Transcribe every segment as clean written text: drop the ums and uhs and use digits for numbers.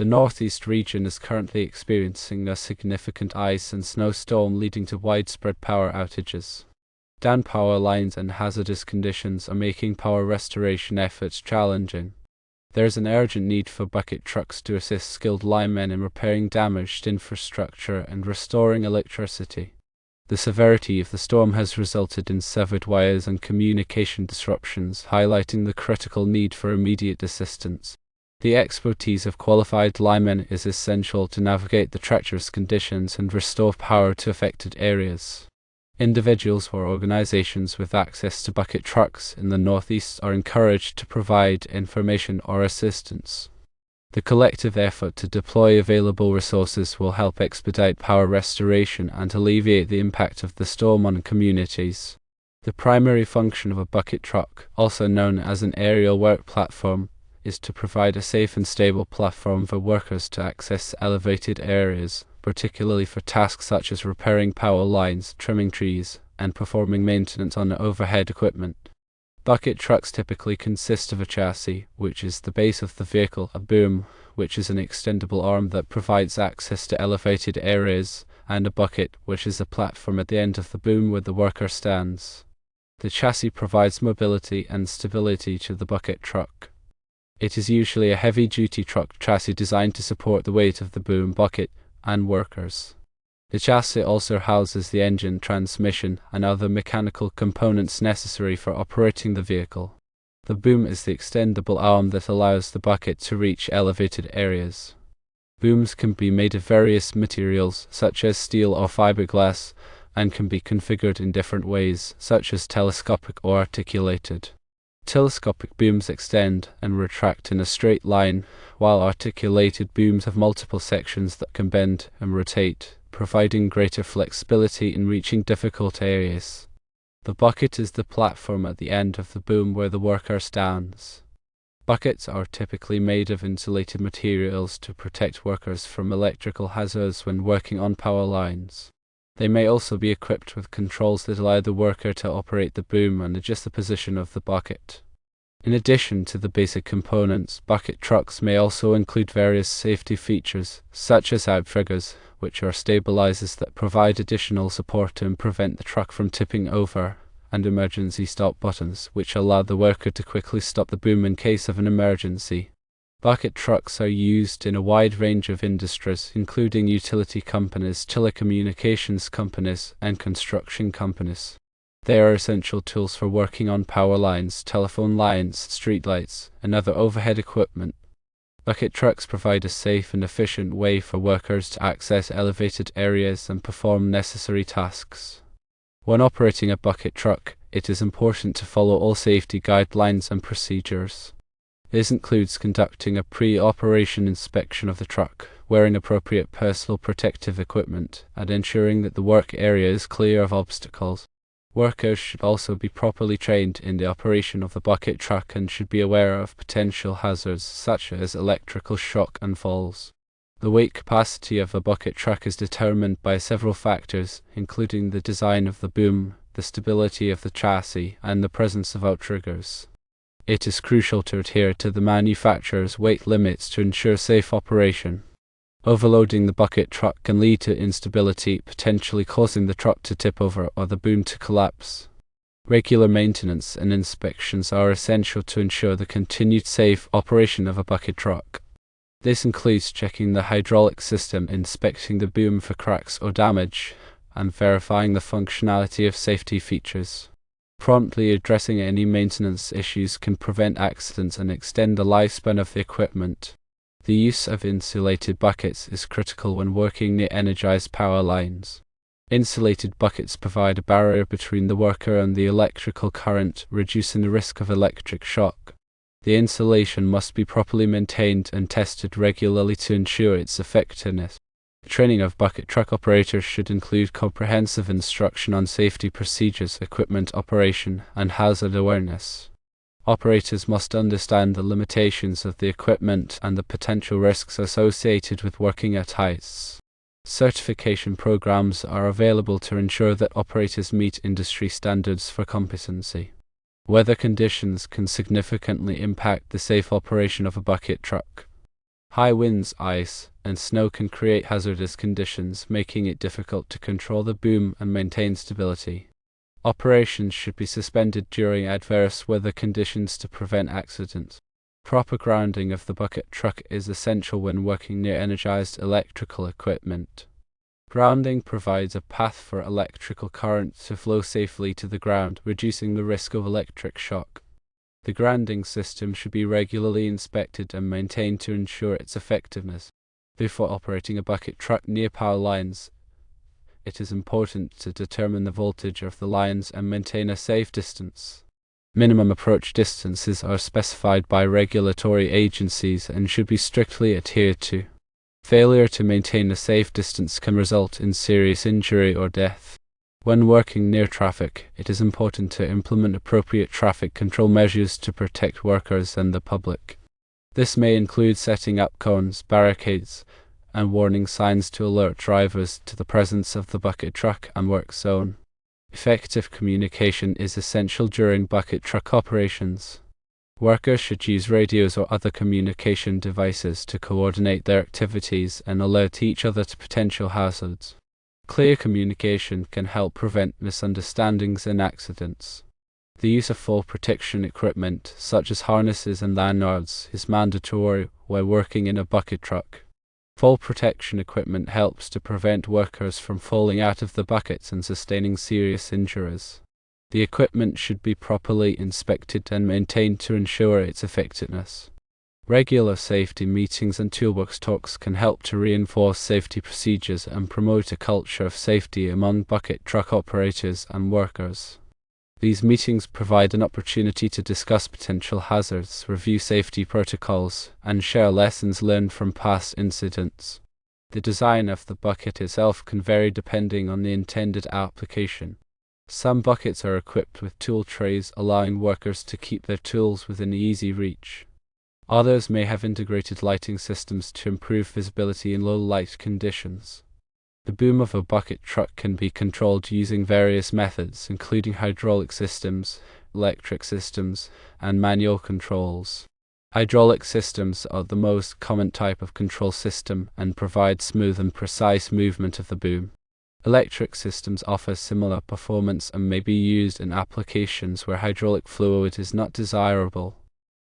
The northeast region is currently experiencing a significant ice and snowstorm leading to widespread power outages. Down power lines and hazardous conditions are making power restoration efforts challenging. There is an urgent need for bucket trucks to assist skilled linemen in repairing damaged infrastructure and restoring electricity. The severity of the storm has resulted in severed wires and communication disruptions, highlighting the critical need for immediate assistance. The expertise of qualified linemen is essential to navigate the treacherous conditions and restore power to affected areas. Individuals or organizations with access to bucket trucks in the Northeast are encouraged to provide information or assistance. The collective effort to deploy available resources will help expedite power restoration and alleviate the impact of the storm on communities. The primary function of a bucket truck, also known as an aerial work platform, is to provide a safe and stable platform for workers to access elevated areas, particularly for tasks such as repairing power lines, trimming trees, and performing maintenance on overhead equipment. Bucket trucks typically consist of a chassis, which is the base of the vehicle, a boom, which is an extendable arm that provides access to elevated areas, and a bucket, which is a platform at the end of the boom where the worker stands. The chassis provides mobility and stability to the bucket truck. It is usually a heavy-duty truck chassis designed to support the weight of the boom, bucket, and workers. The chassis also houses the engine, transmission, and other mechanical components necessary for operating the vehicle. The boom is the extendable arm that allows the bucket to reach elevated areas. Booms can be made of various materials, such as steel or fiberglass, and can be configured in different ways, such as telescopic or articulated. Telescopic booms extend and retract in a straight line, while articulated booms have multiple sections that can bend and rotate, providing greater flexibility in reaching difficult areas. The bucket is the platform at the end of the boom where the worker stands. Buckets are typically made of insulated materials to protect workers from electrical hazards when working on power lines. They may also be equipped with controls that allow the worker to operate the boom and adjust the position of the bucket. In addition to the basic components, bucket trucks may also include various safety features, such as outriggers, which are stabilizers that provide additional support to prevent the truck from tipping over, and emergency stop buttons, which allow the worker to quickly stop the boom in case of an emergency. Bucket trucks are used in a wide range of industries, including utility companies, telecommunications companies, and construction companies. They are essential tools for working on power lines, telephone lines, streetlights, and other overhead equipment. Bucket trucks provide a safe and efficient way for workers to access elevated areas and perform necessary tasks. When operating a bucket truck, it is important to follow all safety guidelines and procedures. This includes conducting a pre-operation inspection of the truck, wearing appropriate personal protective equipment, and ensuring that the work area is clear of obstacles. Workers should also be properly trained in the operation of the bucket truck and should be aware of potential hazards such as electrical shock and falls. The weight capacity of a bucket truck is determined by several factors, including the design of the boom, the stability of the chassis, and the presence of outriggers. It is crucial to adhere to the manufacturer's weight limits to ensure safe operation. Overloading the bucket truck can lead to instability, potentially causing the truck to tip over or the boom to collapse. Regular maintenance and inspections are essential to ensure the continued safe operation of a bucket truck. This includes checking the hydraulic system, inspecting the boom for cracks or damage, and verifying the functionality of safety features. Promptly addressing any maintenance issues can prevent accidents and extend the lifespan of the equipment. The use of insulated buckets is critical when working near energized power lines. Insulated buckets provide a barrier between the worker and the electrical current, reducing the risk of electric shock. The insulation must be properly maintained and tested regularly to ensure its effectiveness. Training of bucket truck operators should include comprehensive instruction on safety procedures, equipment operation, and hazard awareness. Operators must understand the limitations of the equipment and the potential risks associated with working at heights. Certification programs are available to ensure that operators meet industry standards for competency. Weather conditions can significantly impact the safe operation of a bucket truck. High winds, ice, and snow can create hazardous conditions, making it difficult to control the boom and maintain stability. Operations should be suspended during adverse weather conditions to prevent accidents. Proper grounding of the bucket truck is essential when working near energized electrical equipment. Grounding provides a path for electrical current to flow safely to the ground, reducing the risk of electric shock. The grounding system should be regularly inspected and maintained to ensure its effectiveness. Before operating a bucket truck near power lines, it is important to determine the voltage of the lines and maintain a safe distance. Minimum approach distances are specified by regulatory agencies and should be strictly adhered to. Failure to maintain a safe distance can result in serious injury or death. When working near traffic, it is important to implement appropriate traffic control measures to protect workers and the public. This may include setting up cones, barricades, and warning signs to alert drivers to the presence of the bucket truck and work zone. Effective communication is essential during bucket truck operations. Workers should use radios or other communication devices to coordinate their activities and alert each other to potential hazards. Clear communication can help prevent misunderstandings and accidents. The use of fall protection equipment, such as harnesses and lanyards, is mandatory while working in a bucket truck. Fall protection equipment helps to prevent workers from falling out of the buckets and sustaining serious injuries. The equipment should be properly inspected and maintained to ensure its effectiveness. Regular safety meetings and toolbox talks can help to reinforce safety procedures and promote a culture of safety among bucket truck operators and workers. These meetings provide an opportunity to discuss potential hazards, review safety protocols, and share lessons learned from past incidents. The design of the bucket itself can vary depending on the intended application. Some buckets are equipped with tool trays, allowing workers to keep their tools within easy reach. Others may have integrated lighting systems to improve visibility in low light conditions. The boom of a bucket truck can be controlled using various methods, including hydraulic systems, electric systems, and manual controls. Hydraulic systems are the most common type of control system and provide smooth and precise movement of the boom. Electric systems offer similar performance and may be used in applications where hydraulic fluid is not desirable.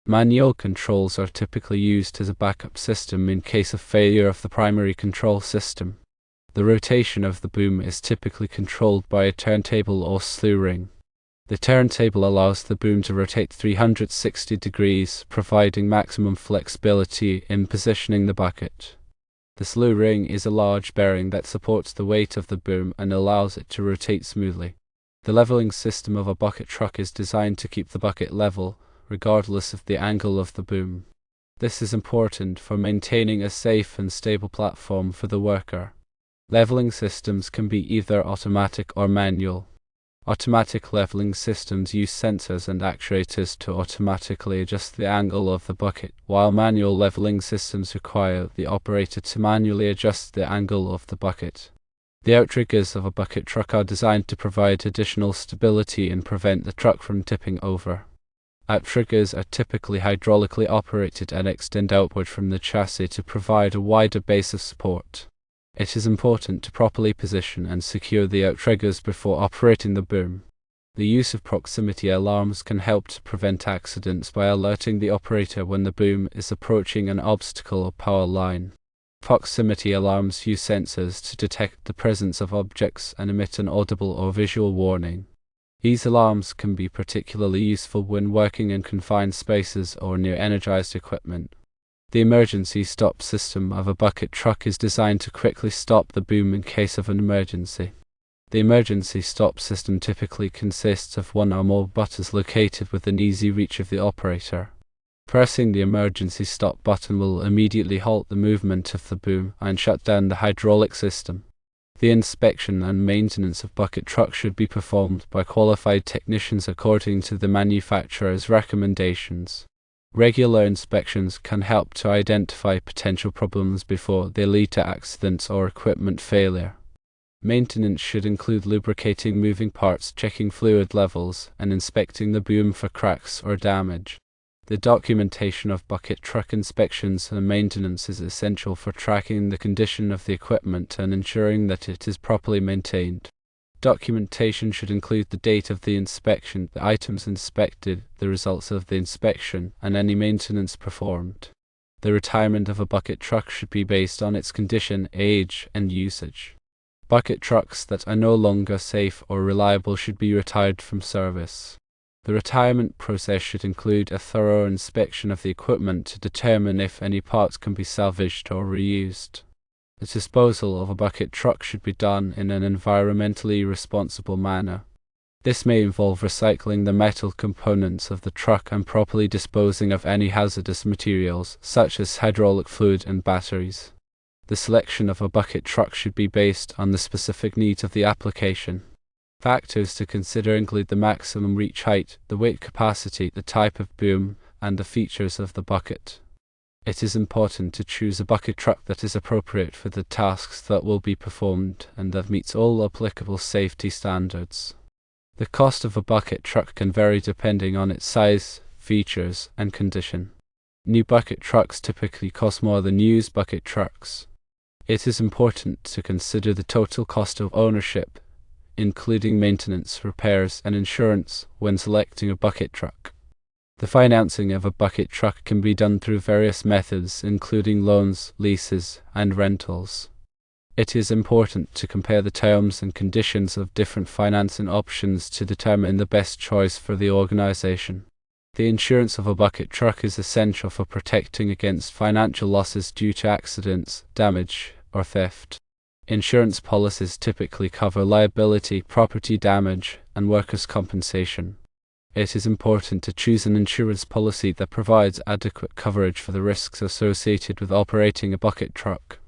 Manual controls are typically used as a backup system in case of failure of the primary control system. The rotation of the boom is typically controlled by a turntable or slew ring. The turntable allows the boom to rotate 360 degrees, providing maximum flexibility in positioning the bucket. The slew ring is a large bearing that supports the weight of the boom and allows it to rotate smoothly. The leveling system of a bucket truck is designed to keep the bucket level, regardless of the angle of the boom. This is important for maintaining a safe and stable platform for the worker. Leveling systems can be either automatic or manual. Automatic leveling systems use sensors and actuators to automatically adjust the angle of the bucket, while manual leveling systems require the operator to manually adjust the angle of the bucket. The outriggers of a bucket truck are designed to provide additional stability and prevent the truck from tipping over. Outriggers are typically hydraulically operated and extend outward from the chassis to provide a wider base of support. It is important to properly position and secure the outriggers before operating the boom. The use of proximity alarms can help to prevent accidents by alerting the operator when the boom is approaching an obstacle or power line. Proximity alarms use sensors to detect the presence of objects and emit an audible or visual warning. These alarms can be particularly useful when working in confined spaces or near energized equipment. The emergency stop system of a bucket truck is designed to quickly stop the boom in case of an emergency. The emergency stop system typically consists of one or more buttons located within easy reach of the operator. Pressing the emergency stop button will immediately halt the movement of the boom and shut down the hydraulic system. The inspection and maintenance of bucket trucks should be performed by qualified technicians according to the manufacturer's recommendations. Regular inspections can help to identify potential problems before they lead to accidents or equipment failure. Maintenance should include lubricating moving parts, checking fluid levels, and inspecting the boom for cracks or damage. The documentation of bucket truck inspections and maintenance is essential for tracking the condition of the equipment and ensuring that it is properly maintained. Documentation should include the date of the inspection, the items inspected, the results of the inspection, and any maintenance performed. The retirement of a bucket truck should be based on its condition, age, and usage. Bucket trucks that are no longer safe or reliable should be retired from service. The retirement process should include a thorough inspection of the equipment to determine if any parts can be salvaged or reused. The disposal of a bucket truck should be done in an environmentally responsible manner. This may involve recycling the metal components of the truck and properly disposing of any hazardous materials, such as hydraulic fluid and batteries. The selection of a bucket truck should be based on the specific needs of the application. Factors to consider include the maximum reach height, the weight capacity, the type of boom, and the features of the bucket. It is important to choose a bucket truck that is appropriate for the tasks that will be performed and that meets all applicable safety standards. The cost of a bucket truck can vary depending on its size, features, and condition. New bucket trucks typically cost more than used bucket trucks. It is important to consider the total cost of ownership, including maintenance, repairs, and insurance, when selecting a bucket truck. The financing of a bucket truck can be done through various methods, including loans, leases, and rentals. It is important to compare the terms and conditions of different financing options to determine the best choice for the organization. The insurance of a bucket truck is essential for protecting against financial losses due to accidents, damage, or theft. Insurance policies typically cover liability, property damage, and workers' compensation. It is important to choose an insurance policy that provides adequate coverage for the risks associated with operating a bucket truck.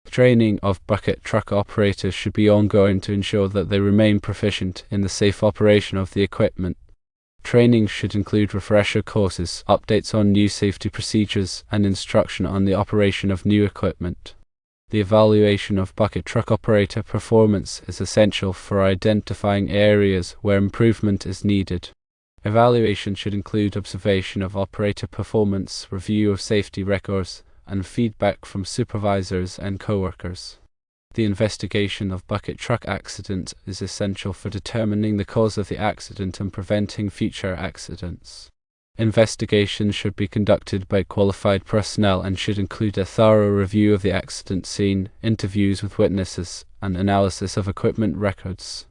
Training of bucket truck operators should be ongoing to ensure that they remain proficient in the safe operation of the equipment. Training should include refresher courses, updates on new safety procedures, and instruction on the operation of new equipment. The evaluation of bucket truck operator performance is essential for identifying areas where improvement is needed. Evaluation should include observation of operator performance, review of safety records, and feedback from supervisors and coworkers. The investigation of bucket truck accidents is essential for determining the cause of the accident and preventing future accidents. Investigations should be conducted by qualified personnel and should include a thorough review of the accident scene, interviews with witnesses, and analysis of equipment records.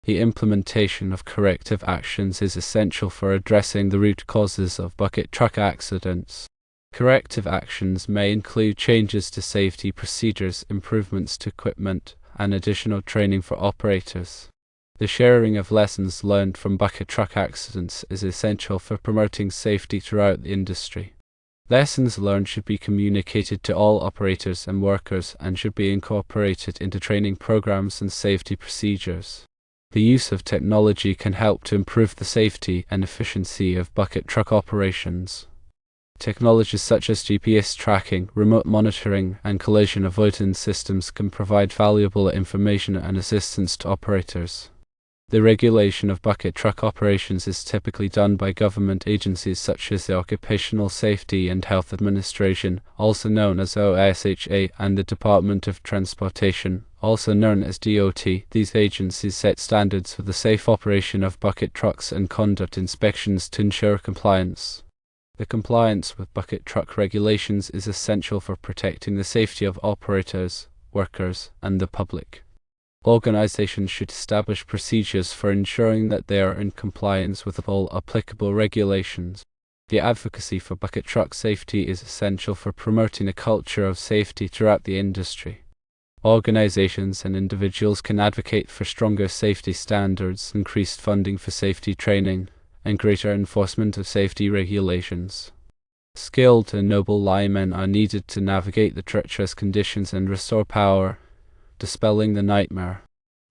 The implementation of corrective actions is essential for addressing the root causes of bucket truck accidents. Corrective actions may include changes to safety procedures, improvements to equipment, and additional training for operators. The sharing of lessons learned from bucket truck accidents is essential for promoting safety throughout the industry. Lessons learned should be communicated to all operators and workers and should be incorporated into training programs and safety procedures. The use of technology can help to improve the safety and efficiency of bucket truck operations. Technologies such as GPS tracking, remote monitoring, and collision avoidance systems can provide valuable information and assistance to operators. The regulation of bucket truck operations is typically done by government agencies such as the Occupational Safety and Health Administration, also known as OSHA, and the Department of Transportation, also known as DOT. These agencies set standards for the safe operation of bucket trucks and conduct inspections to ensure compliance. The compliance with bucket truck regulations is essential for protecting the safety of operators, workers, and the public. Organizations should establish procedures for ensuring that they are in compliance with all applicable regulations. The advocacy for bucket truck safety is essential for promoting a culture of safety throughout the industry. Organizations and individuals can advocate for stronger safety standards, increased funding for safety training, and greater enforcement of safety regulations. Skilled and noble linemen are needed to navigate the treacherous conditions and restore power, dispelling the nightmare.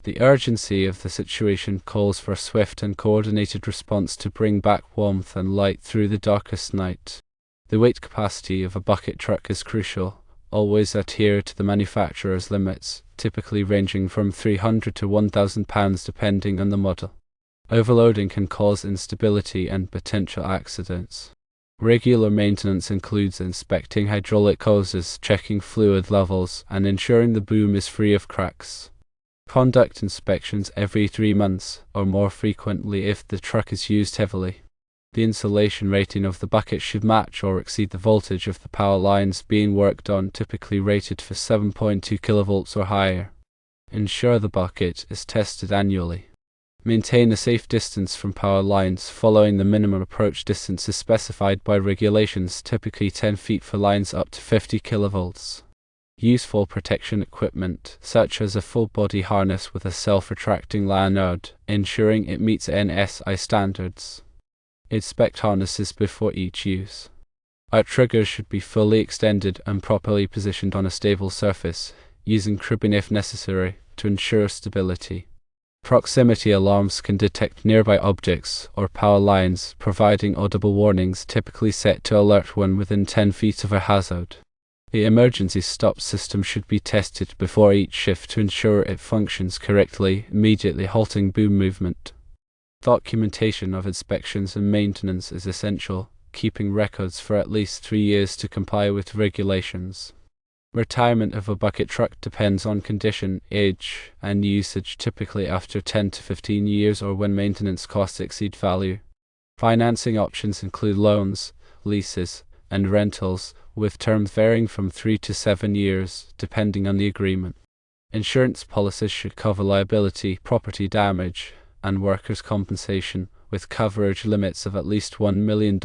The urgency of the situation calls for a swift and coordinated response to bring back warmth and light through the darkest night. The weight capacity of a bucket truck is crucial. Always adhere to the manufacturer's limits, typically ranging from 300 to 1,000 pounds depending on the model. Overloading can cause instability and potential accidents. Regular maintenance includes inspecting hydraulic hoses, checking fluid levels, and ensuring the boom is free of cracks. Conduct inspections every 3 months, or more frequently if the truck is used heavily. The insulation rating of the bucket should match or exceed the voltage of the power lines being worked on, typically rated for 7.2 kV or higher. Ensure the bucket is tested annually. Maintain a safe distance from power lines, following the minimum approach distances specified by regulations, typically 10 feet for lines up to 50 kV. Use fall protection equipment, such as a full-body harness with a self-retracting lanyard, ensuring it meets NSI standards. Inspect harnesses before each use. Outriggers should be fully extended and properly positioned on a stable surface, using cribbing if necessary, to ensure stability. Proximity alarms can detect nearby objects or power lines, providing audible warnings typically set to alert when within 10 feet of a hazard. The emergency stop system should be tested before each shift to ensure it functions correctly, immediately halting boom movement. Documentation of inspections and maintenance is essential, keeping records for at least 3 years to comply with regulations. Retirement of a bucket truck depends on condition, age, and usage, typically after 10 to 15 years or when maintenance costs exceed value. Financing options include loans, leases, and rentals, with terms varying from 3 to 7 years, depending on the agreement. Insurance policies should cover liability, property damage, and workers' compensation, with coverage limits of at least $1 million.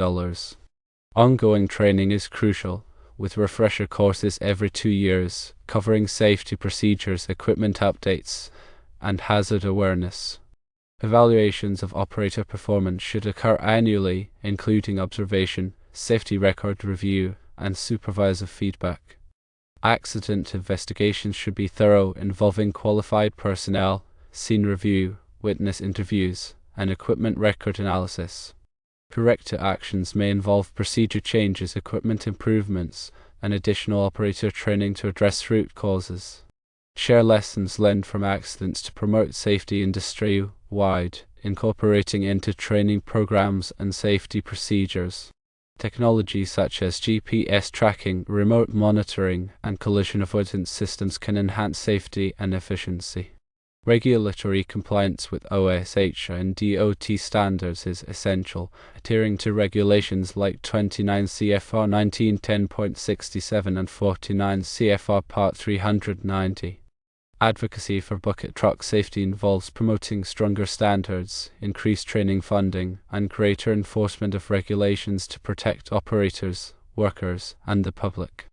Ongoing training is crucial, with refresher courses every 2 years, covering safety procedures, equipment updates, and hazard awareness. Evaluations of operator performance should occur annually, including observation, safety record review, and supervisor feedback. Accident investigations should be thorough, involving qualified personnel, scene review, witness interviews, and equipment record analysis. Corrective actions may involve procedure changes, equipment improvements, and additional operator training to address root causes. Share lessons learned from accidents to promote safety industry-wide, incorporating into training programs and safety procedures. Technology such as GPS tracking, remote monitoring, and collision avoidance systems can enhance safety and efficiency. Regulatory compliance with OSH and DOT standards is essential, adhering to regulations like 29 CFR 1910.67 and 49 CFR Part 390. Advocacy for bucket truck safety involves promoting stronger standards, increased training funding, and greater enforcement of regulations to protect operators, workers, and the public.